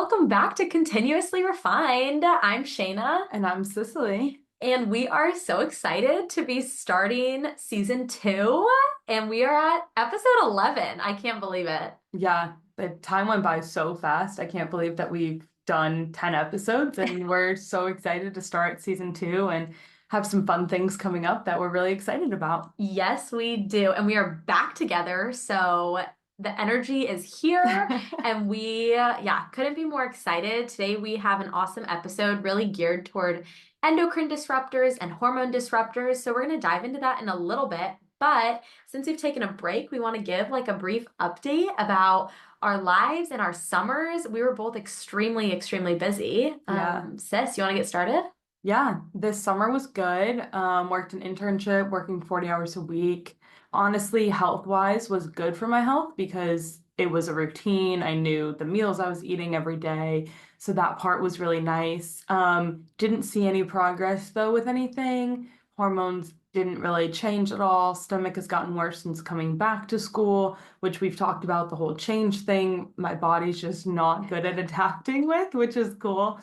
welcome back to Continuously Refined. I'm Shayna, And I'm Sicily. and we are so excited to be starting season 2, and we are at episode 11. I can't believe it. Yeah, the time went by so fast. I can't believe that we've done 10 episodes and we're so excited to start season 2 and have some fun things coming up that we're really excited about. Yes, we do, and we are back together, so the energy is here, and we couldn't be more excited. Today we have an awesome episode really geared toward endocrine disruptors and hormone disruptors. So we're going to dive into that in a little bit. But since we've taken a break, we want to give like a brief update about our lives and our summers. We were both extremely busy. Yeah. Sis, you want to get started? Yeah, this summer was good. Worked an internship, working 40 hours a week. Honestly, health-wise was good for my health because it was a routine. I knew the meals I was eating every day. So that part was really nice. Didn't see any progress though with anything. Hormones didn't really change at all. Stomach has gotten worse since coming back to school, which we've talked about the whole change thing. My body's just not good at adapting with, which is cool.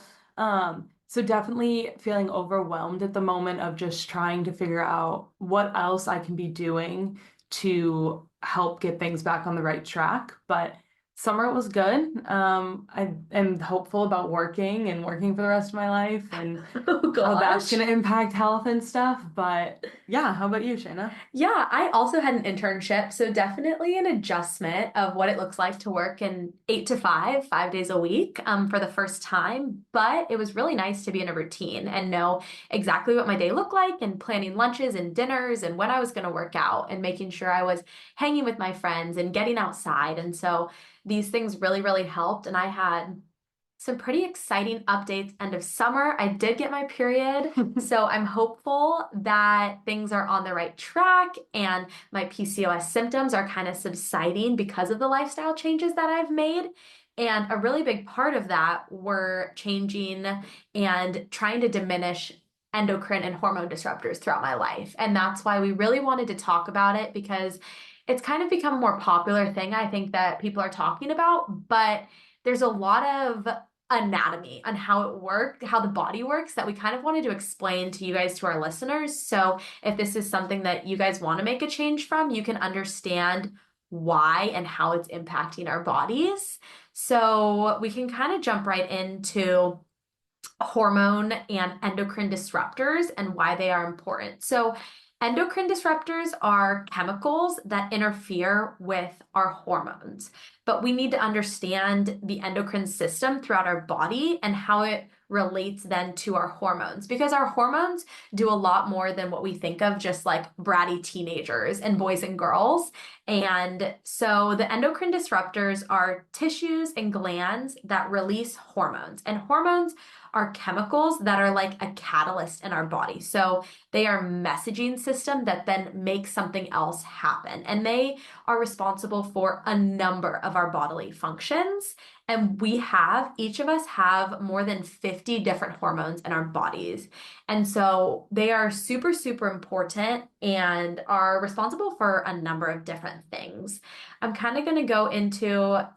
So definitely feeling overwhelmed at the moment of just trying to figure out what else I can be doing to help get things back on the right track. But summer was good. I am hopeful about working for the rest of my life and Oh how that's gosh. going to impact health and stuff. But yeah, how about you, Shayna? Yeah, I also had an internship, so definitely an adjustment of what it looks like to work in 8 to 5, 5 days a week, for the first time. But it was really nice to be in a routine and know exactly what my day looked like and planning lunches and dinners and when I was going to work out and making sure I was hanging with my friends and getting outside. And so these things really helped. And I had some pretty exciting updates end of summer. I did get my period, so I'm hopeful that things are on the right track and my PCOS symptoms are kind of subsiding because of the lifestyle changes that I've made. And a really big part of that were changing and trying to diminish endocrine and hormone disruptors throughout my life. And that's why we really wanted to talk about it because it's kind of become a more popular thing I think that people are talking about, but there's a lot of anatomy on how it worked, how the body works that we kind of wanted to explain to you guys, to our listeners. So if this is something that you guys want to make a change from, you can understand why and how it's impacting our bodies. So we can kind of jump right into hormone and endocrine disruptors and why they are important. So, endocrine disruptors are chemicals that interfere with our hormones, but we need to understand the endocrine system throughout our body and how it relates then to our hormones because our hormones do a lot more than what we think of just like bratty teenagers and boys and girls. And so the endocrine disruptors are tissues and glands that release hormones, and hormones are chemicals that are like a catalyst in our body. So they are messaging system that then makes something else happen. And they are responsible for a number of our bodily functions. And each of us have more than 50 different hormones in our bodies. And so they are super important and are responsible for a number of different things. I'm kind of going to go into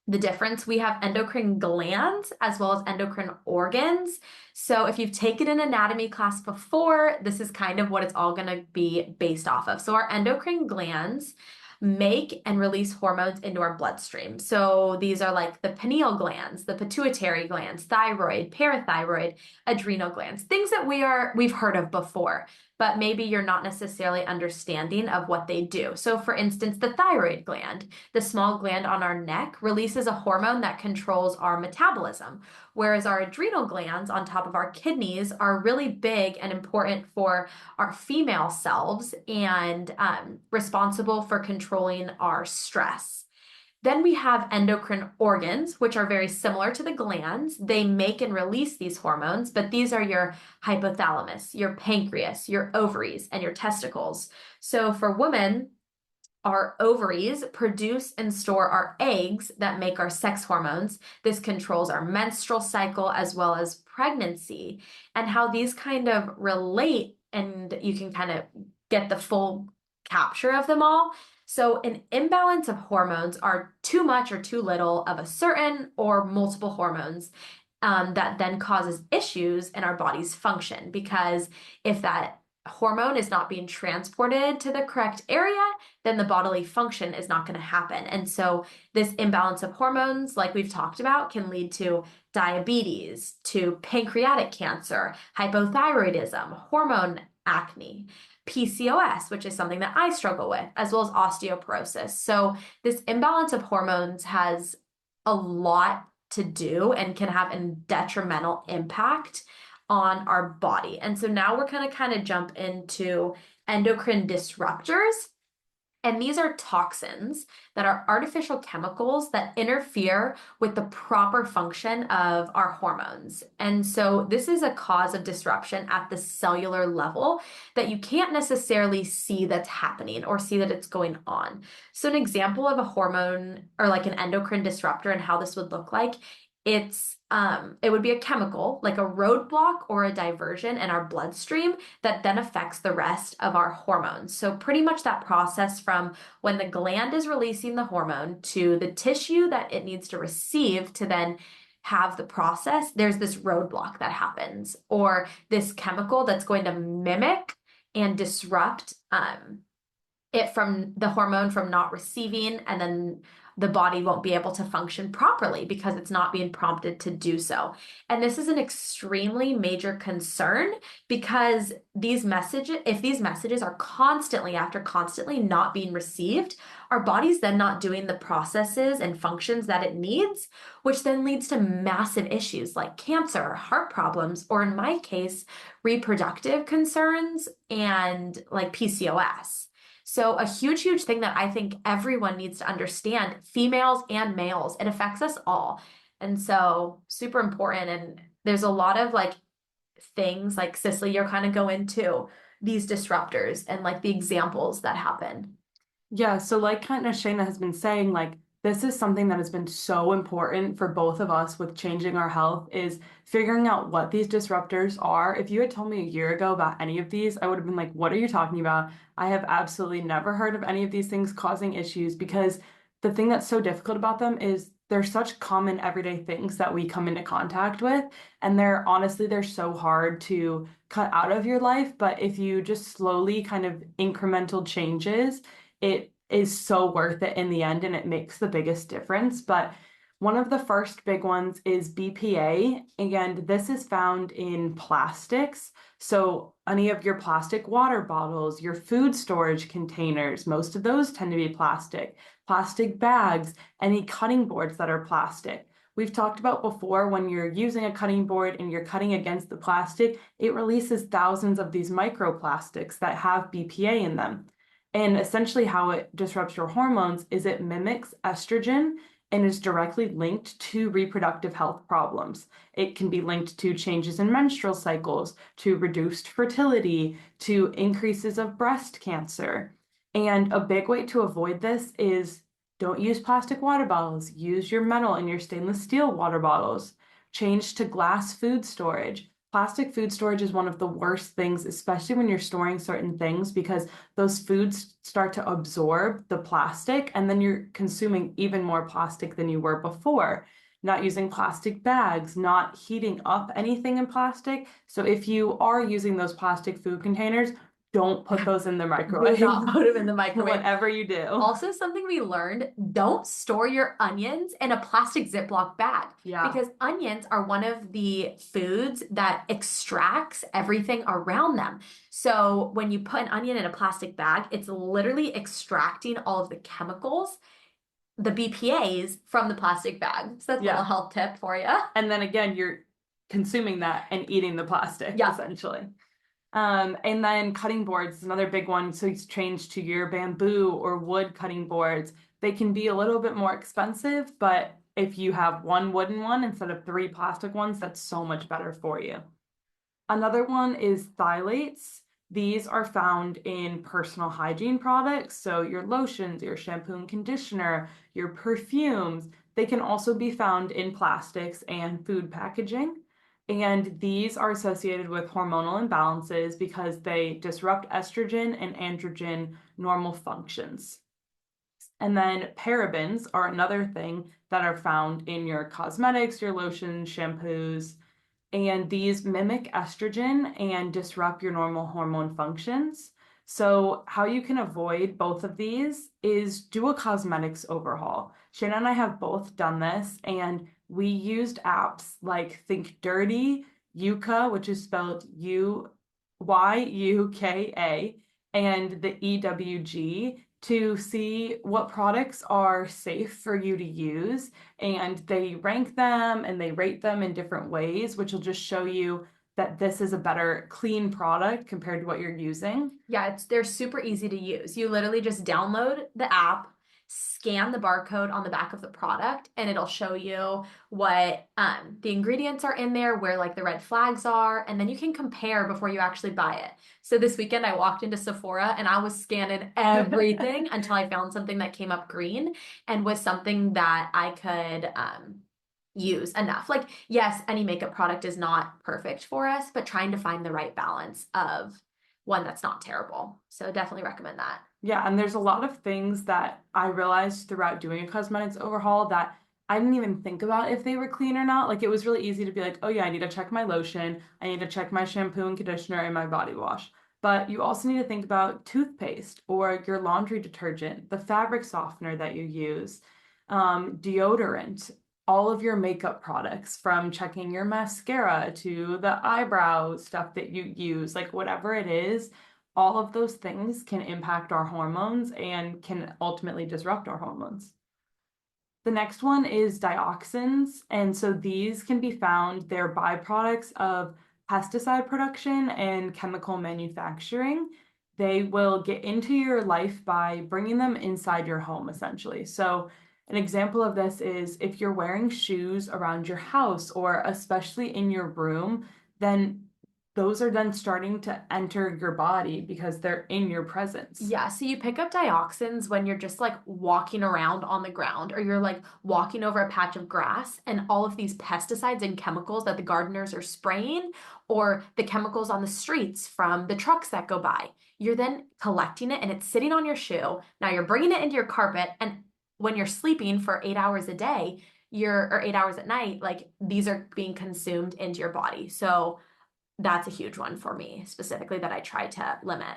the difference. We have endocrine glands as well as endocrine organs. So if you've taken an anatomy class before, this is kind of what it's all going to be based off of. So our endocrine glands make and release hormones into our bloodstream. So these are like the pineal glands, the pituitary glands, thyroid, parathyroid, adrenal glands, things that we've heard of before, but maybe you're not necessarily understanding of what they do. So for instance, the thyroid gland, the small gland on our neck, releases a hormone that controls our metabolism, whereas our adrenal glands on top of our kidneys are really big and important for our female selves and responsible for controlling our stress. Then we have endocrine organs, which are very similar to the glands. They make and release these hormones, but these are your hypothalamus, your pancreas, your ovaries, and your testicles. So for women, our ovaries produce and store our eggs that make our sex hormones. This controls our menstrual cycle as well as pregnancy, and how these kind of relate. And you can kind of get the full capture of them all. So, an imbalance of hormones are too much or too little of a certain or multiple hormones that then causes issues in our body's function. Because if that hormone is not being transported to the correct area, then the bodily function is not going to happen. And so, this imbalance of hormones, like we've talked about, can lead to diabetes, to pancreatic cancer, hypothyroidism, hormone acne. PCOS, which is something that I struggle with, as well as osteoporosis. So, this imbalance of hormones has a lot to do and can have a detrimental impact on our body. And so now we're going to kind of jump into endocrine disruptors. And these are toxins that are artificial chemicals that interfere with the proper function of our hormones. And so this is a cause of disruption at the cellular level that you can't necessarily see that's happening or see that it's going on. So an example of a hormone or like an endocrine disruptor and how this would look like, it would be a chemical like a roadblock or a diversion in our bloodstream that then affects the rest of our hormones. So pretty much that process from when the gland is releasing the hormone to the tissue that it needs to receive to then have the process, there's this roadblock that happens, or this chemical that's going to mimic and disrupt it from the hormone from not receiving, and then the body won't be able to function properly because it's not being prompted to do so. And this is an extremely major concern because if these messages are constantly not being received, our body's then not doing the processes and functions that it needs, which then leads to massive issues like cancer, heart problems, or in my case, reproductive concerns and like PCOS. So a huge thing that I think everyone needs to understand, females and males, it affects us all. And so super important. And there's a lot of like things like Cicely, you're kind of go into these disruptors and like the examples that happen. Yeah, so like kind of Shayna has been saying, like this is something that has been so important for both of us with changing our health is figuring out what these disruptors are. If you had told me a year ago about any of these, I would have been like, what are you talking about? I have absolutely never heard of any of these things causing issues because the thing that's so difficult about them is they're such common everyday things that we come into contact with. And they're so hard to cut out of your life. But if you just slowly kind of incremental changes, it is so worth it in the end and it makes the biggest difference. But one of the first big ones is BPA, and this is found in plastics. So any of your plastic water bottles, your food storage containers, most of those tend to be plastic bags, any cutting boards that are plastic. We've talked about before when you're using a cutting board and you're cutting against the plastic, it releases thousands of these microplastics that have BPA in them. And essentially, how it disrupts your hormones is it mimics estrogen and is directly linked to reproductive health problems. It can be linked to changes in menstrual cycles, to reduced fertility, to increases of breast cancer. And a big way to avoid this is don't use plastic water bottles. Use your metal and your stainless steel water bottles. Change to glass food storage. Plastic food storage is one of the worst things, especially when you're storing certain things, because those foods start to absorb the plastic and then you're consuming even more plastic than you were before. Not using plastic bags, not heating up anything in plastic. So if you are using those plastic food containers, don't put those in the microwave. Do not put them in the microwave. Whatever you do. Also, something we learned, don't store your onions in a plastic Ziploc bag. Yeah. Because onions are one of the foods that extracts everything around them. So when you put an onion in a plastic bag, it's literally extracting all of the chemicals, the BPAs from the plastic bag. So that's a little health tip for you. And then again, you're consuming that and eating the plastic, essentially. And then cutting boards is another big one. So it's changed to your bamboo or wood cutting boards. They can be a little bit more expensive, but if you have one wooden one instead of 3 plastic ones, that's so much better for you. Another one is phthalates. These are found in personal hygiene products. So your lotions, your shampoo and conditioner, your perfumes. They can also be found in plastics and food packaging. And these are associated with hormonal imbalances because they disrupt estrogen and androgen normal functions. And then parabens are another thing that are found in your cosmetics, your lotions, shampoos, and these mimic estrogen and disrupt your normal hormone functions. So, how you can avoid both of these is do a cosmetics overhaul. Shayna and I have both done this, and we used apps like Think Dirty, Yuka, which is spelled Yuka, and the EWG to see what products are safe for you to use, and they rank them and they rate them in different ways, which will just show you that this is a better clean product compared to what you're using. Yeah, they're super easy to use. You literally just download the app, scan the barcode on the back of the product, and it'll show you what the ingredients are in there, where like the red flags are, and then you can compare before you actually buy it. So this weekend I walked into Sephora and I was scanning everything until I found something that came up green and was something that I could use enough. Like, yes, any makeup product is not perfect for us, but trying to find the right balance of one that's not terrible. So definitely recommend that. Yeah, and there's a lot of things that I realized throughout doing a cosmetics overhaul that I didn't even think about if they were clean or not. Like it was really easy to be like, oh yeah, I need to check my lotion, I need to check my shampoo and conditioner and my body wash. But you also need to think about toothpaste or your laundry detergent, the fabric softener that you use, deodorant, all of your makeup products, from checking your mascara to the eyebrow stuff that you use, like whatever it is, all of those things can impact our hormones and can ultimately disrupt our hormones. The next one is dioxins. And so these can be found, they're byproducts of pesticide production and chemical manufacturing. They will get into your life by bringing them inside your home, essentially. So, an example of this is if you're wearing shoes around your house or especially in your room, then those are then starting to enter your body because they're in your presence. Yeah, so you pick up dioxins when you're just like walking around on the ground or you're like walking over a patch of grass, and all of these pesticides and chemicals that the gardeners are spraying, or the chemicals on the streets from the trucks that go by. You're then collecting it and it's sitting on your shoe. Now you're bringing it into your carpet, and when you're sleeping for 8 hours a day, or 8 hours at night, like these are being consumed into your body. So that's a huge one for me specifically that I try to limit.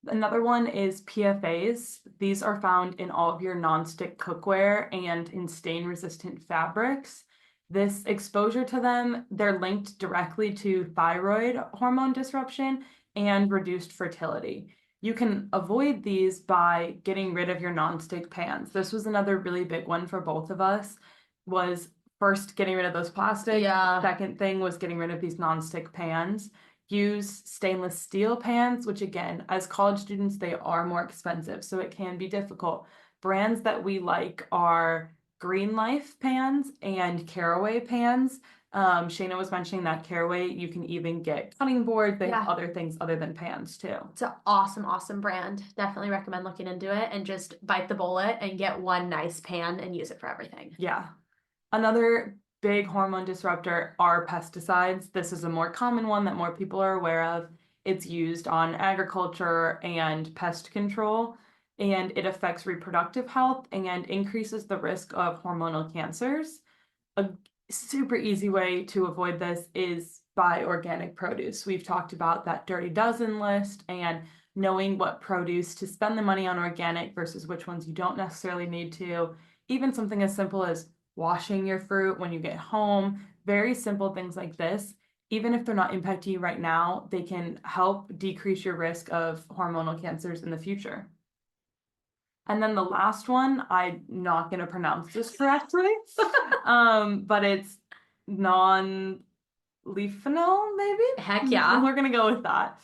Another one is PFAs. These are found in all of your nonstick cookware and in stain-resistant fabrics. This exposure to them, they're linked directly to thyroid hormone disruption and reduced fertility. You can avoid these by getting rid of your nonstick pans. This was another really big one for both of us, was first getting rid of those plastics. Yeah. Second thing was getting rid of these nonstick pans. Use stainless steel pans, which again, as college students, they are more expensive, so it can be difficult. Brands that we like are Green Life pans and Caraway pans. Shayna was mentioning that Caraway, you can even get cutting boards. They have Yeah. other things other than pans too. It's an awesome, awesome brand. Definitely recommend looking into it and just bite the bullet and get one nice pan and use it for everything. Yeah. Another big hormone disruptor are pesticides. This is a more common one that more people are aware of. It's used on agriculture and pest control, and it affects reproductive health and increases the risk of hormonal cancers. A super easy way to avoid this is buy organic produce. We've talked about that Dirty Dozen list and knowing what produce to spend the money on organic versus which ones you don't necessarily need to. Even something as simple as washing your fruit when you get home, very simple things like this. Even if they're not impacting you right now, they can help decrease your risk of hormonal cancers in the future. And then the last one, I'm not going to pronounce this correctly, but it's non-leafenol, maybe? Heck yeah. We're going to go with that.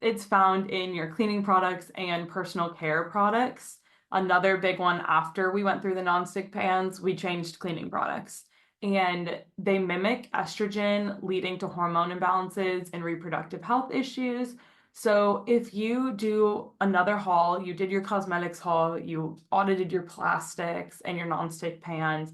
It's found in your cleaning products and personal care products. Another big one after we went through the nonstick pans, we changed cleaning products. And they mimic estrogen, leading to hormone imbalances and reproductive health issues. So if you do another haul, you did your cosmetics haul, you audited your plastics and your nonstick pans,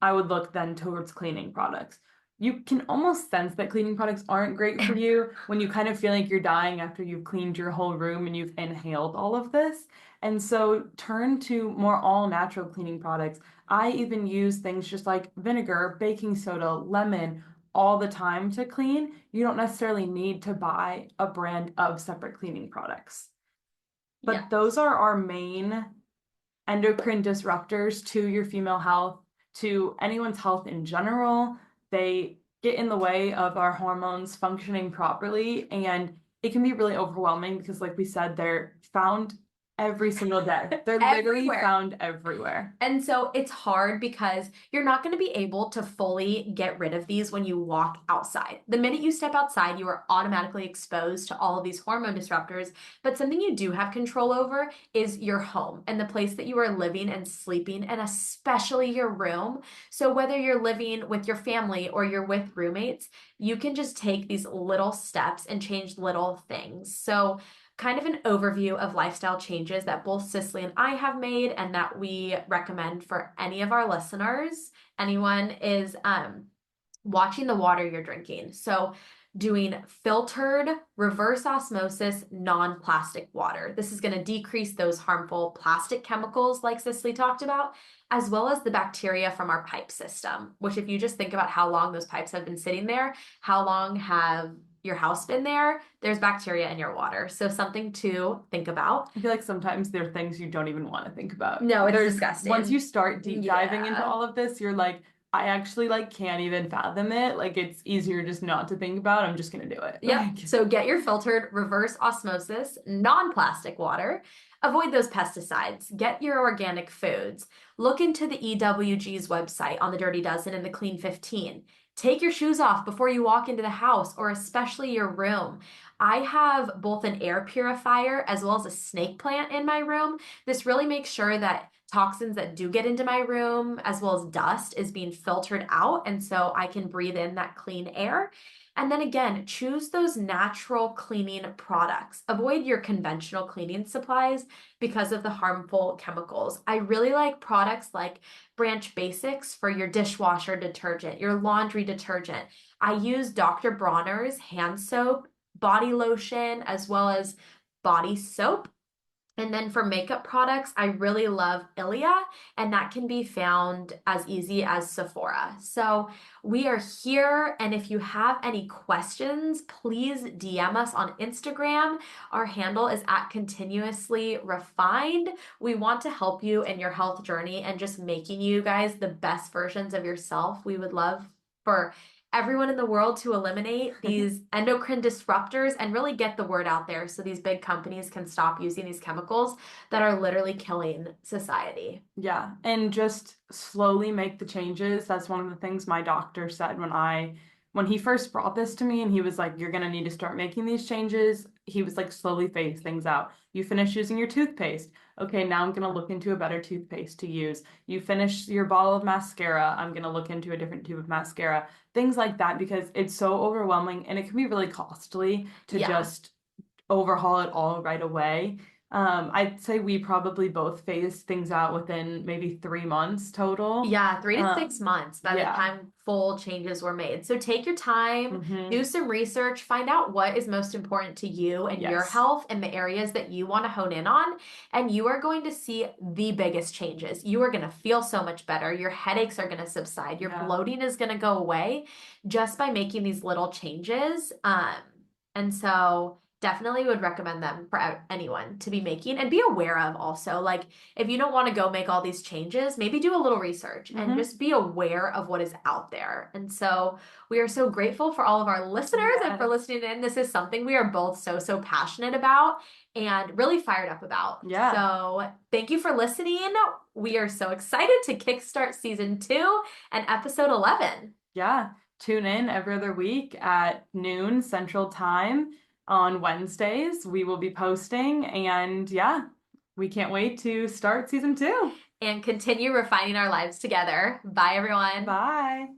I would look then towards cleaning products. you can almost sense that cleaning products aren't great for you when you kind of feel like you're dying after you've cleaned your whole room and you've inhaled all of this. And so turn to more all natural cleaning products. I even use things just like vinegar, baking soda, lemon all the time to clean. You don't necessarily need to buy a brand of separate cleaning products. Yeah. But those are our main endocrine disruptors to your female health, to anyone's health in general. They get in the way of our hormones functioning properly, and it can be really overwhelming because, like we said, they're found every single day. They're literally Everywhere. found everywhere. And so it's hard because you're not going to be able to fully get rid of these when you walk outside. The minute you step outside, you are automatically exposed to all of these hormone disruptors. But something you do have control over is your home and the place that you are living and sleeping, and especially your room. So whether you're living with your family or you're with roommates, you can just take these little steps and change little things. So kind of an overview of lifestyle changes that both Cicely and I have made and that we recommend for any of our listeners. Anyone is watching the water you're drinking. So doing filtered reverse osmosis non-plastic water. This is going to decrease those harmful plastic chemicals like Cicely talked about, as well as the bacteria from our pipe system, which if you just think about how long those pipes have been sitting there, how long have your house been there, there's bacteria in your water. So something to think about. I feel like sometimes there are things you don't even want to think about. No, it's disgusting. Once you start deep diving into Yeah. all of this, you're like, I actually like can't even fathom it. Like it's easier just not to think about. I'm just gonna do it. Yep. Like, So get your filtered reverse osmosis non-plastic water. Avoid those pesticides. Get your organic foods. Look into the EWG's website on the Dirty Dozen and the Clean 15. Take your shoes off before you walk into the house or especially your room. I have both an air purifier as well as a snake plant in my room. This really makes sure that toxins that do get into my room as well as dust is being filtered out, and so I can breathe in that clean air. And then again, choose those natural cleaning products. Avoid your conventional cleaning supplies because of the harmful chemicals. I really like products like Branch Basics for your dishwasher detergent, your laundry detergent. I use Dr. Bronner's hand soap, body lotion, as well as body soap. And then for makeup products, I really love Ilia, and that can be found as easy as Sephora. So we are here, and if you have any questions, please DM us on Instagram. Our handle is at continuously refined. We want to help you in your health journey and just making you guys the best versions of yourself. We would love for everyone in the world to eliminate these endocrine disruptors and really get the word out there so these big companies can stop using these chemicals that are literally killing society. yeah, and just slowly make the changes. That's one of the things my doctor said when he first brought this to me, and he was like, you're gonna need to start making these changes. He was like, slowly phase things out. You finish using your toothpaste. Okay, now I'm gonna look into a better toothpaste to use. You finish your bottle of mascara. I'm gonna look into a different tube of mascara. Things like that, because it's so overwhelming and it can be really costly to Yeah. just overhaul it all right away. I'd say we probably both phased things out within maybe 3 months total. Yeah, 3 to 6 months by the Yeah. time full changes were made. So take your time, Mhm. do some research, find out what is most important to you and your Yes. health and the areas that you want to hone in on. And you are going to see the biggest changes. You are going to feel so much better. Your headaches are going to subside. Your Yeah. bloating is going to go away just by making these little changes. And so definitely would recommend them for anyone to be making and be aware of also. Like if you don't want to go make all these changes, maybe do a little research and Mhm. just be aware of what is out there. And so we are so grateful for all of our listeners and for Yes. listening in. This is something we are both so passionate about and really fired up about. Yeah. So thank you for listening. We are so excited to kickstart season 2 and episode 11. Yeah. Tune in every other week at noon Central Time on Wednesdays. We will be posting, and yeah, we can't wait to start season 2. And continue refining our lives together. Bye, everyone. Bye.